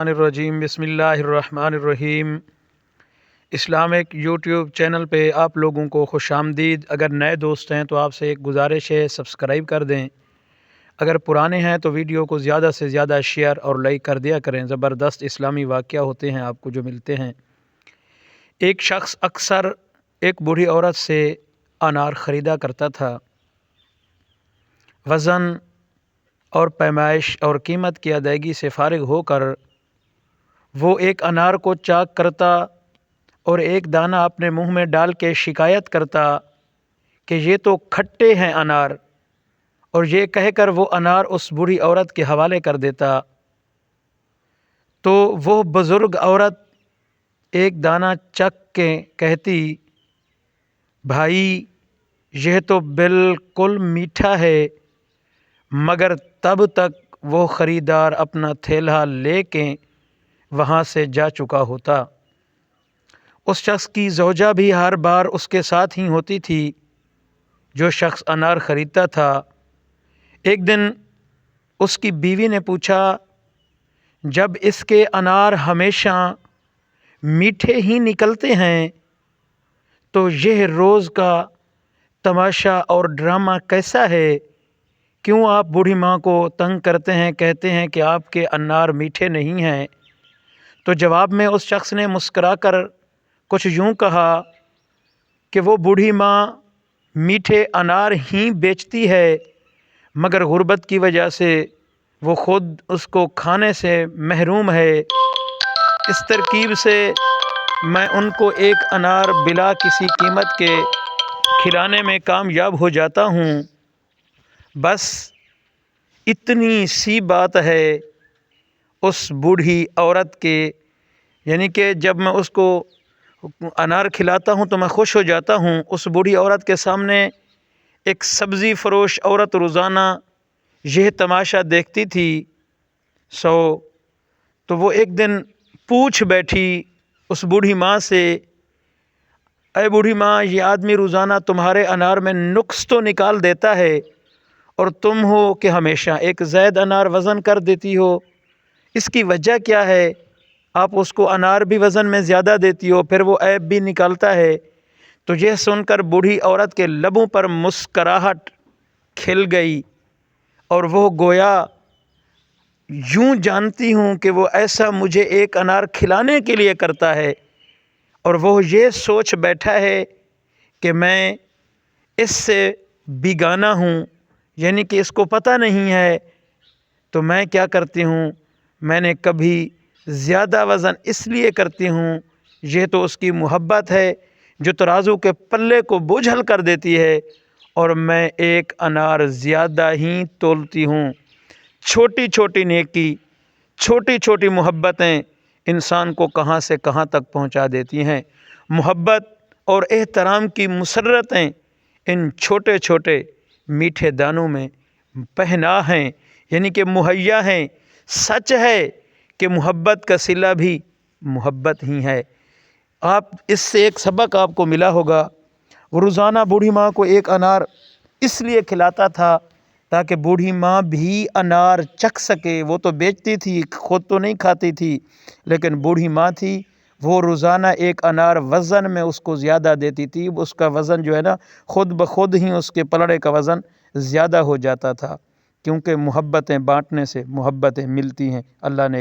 الرجیم بسم اللہ الرحمن الرحیم۔ اسلامک یوٹیوب چینل پہ آپ لوگوں کو خوش آمدید۔ اگر نئے دوست ہیں تو آپ سے ایک گزارش ہے، سبسکرائب کر دیں۔ اگر پرانے ہیں تو ویڈیو کو زیادہ سے زیادہ شیئر اور لائک کر دیا کریں۔ زبردست اسلامی واقعہ ہوتے ہیں آپ کو جو ملتے ہیں۔ ایک شخص اکثر ایک بوڑھی عورت سے انار خریدا کرتا تھا۔ وزن اور پیمائش اور قیمت کی ادائیگی سے فارغ ہو کر وہ ایک انار کو چاک کرتا اور ایک دانہ اپنے منہ میں ڈال کے شکایت کرتا کہ یہ تو کھٹے ہیں انار، اور یہ کہہ کر وہ انار اس بوڑھی عورت کے حوالے کر دیتا۔ تو وہ بزرگ عورت ایک دانہ چکھ کے کہتی، بھائی یہ تو بالکل میٹھا ہے، مگر تب تک وہ خریدار اپنا تھیلا لے کے وہاں سے جا چکا ہوتا۔ اس شخص کی زوجہ بھی ہر بار اس کے ساتھ ہی ہوتی تھی جو شخص انار خریدتا تھا۔ ایک دن اس کی بیوی نے پوچھا، جب اس کے انار ہمیشہ میٹھے ہی نکلتے ہیں تو یہ روز کا تماشا اور ڈرامہ کیسا ہے؟ کیوں آپ بوڑھی ماں کو تنگ کرتے ہیں، کہتے ہیں کہ آپ کے انار میٹھے نہیں ہیں؟ تو جواب میں اس شخص نے مسکرا کر کچھ یوں کہا کہ وہ بوڑھی ماں میٹھے انار ہی بیچتی ہے، مگر غربت کی وجہ سے وہ خود اس کو کھانے سے محروم ہے۔ اس ترکیب سے میں ان کو ایک انار بلا کسی قیمت کے کھلانے میں کامیاب ہو جاتا ہوں۔ بس اتنی سی بات ہے اس بوڑھی عورت کے، یعنی کہ جب میں اس کو انار کھلاتا ہوں تو میں خوش ہو جاتا ہوں۔ اس بوڑھی عورت کے سامنے ایک سبزی فروش عورت روزانہ یہ تماشا دیکھتی تھی۔ تو وہ ایک دن پوچھ بیٹھی اس بوڑھی ماں سے، اے بوڑھی ماں، یہ آدمی روزانہ تمہارے انار میں نقص تو نکال دیتا ہے، اور تم ہو کہ ہمیشہ ایک زائد انار وزن کر دیتی ہو، اس کی وجہ کیا ہے؟ آپ اس کو انار بھی وزن میں زیادہ دیتی ہو، پھر وہ عیب بھی نکالتا ہے۔ تو یہ سن کر بوڑھی عورت کے لبوں پر مسکراہٹ کھل گئی، اور وہ گویا یوں جانتی ہوں کہ وہ ایسا مجھے ایک انار کھلانے کے لیے کرتا ہے، اور وہ یہ سوچ بیٹھا ہے کہ میں اس سے بیگانہ ہوں، یعنی کہ اس کو پتہ نہیں ہے۔ تو میں کیا کرتی ہوں، میں نے کبھی زیادہ وزن اس لیے کرتی ہوں، یہ تو اس کی محبت ہے جو ترازو کے پلے کو بوجھل کر دیتی ہے، اور میں ایک انار زیادہ ہی تولتی ہوں۔ چھوٹی چھوٹی نیکی، چھوٹی چھوٹی محبتیں انسان کو کہاں سے کہاں تک پہنچا دیتی ہیں۔ محبت اور احترام کی مسرتیں ان چھوٹے چھوٹے میٹھے دانوں میں پنہاں ہیں، یعنی کہ مہیا ہیں۔ سچ ہے کہ محبت کا صلہ بھی محبت ہی ہے۔ آپ اس سے ایک سبق آپ کو ملا ہوگا۔ وہ روزانہ بوڑھی ماں کو ایک انار اس لیے کھلاتا تھا تاکہ بوڑھی ماں بھی انار چکھ سکے۔ وہ تو بیچتی تھی، خود تو نہیں کھاتی تھی، لیکن بوڑھی ماں تھی، وہ روزانہ ایک انار وزن میں اس کو زیادہ دیتی تھی۔ اس کا وزن جو ہے نا، خود بخود ہی اس کے پلڑے کا وزن زیادہ ہو جاتا تھا، کیونکہ محبتیں بانٹنے سے محبتیں ملتی ہیں۔ اللہ نے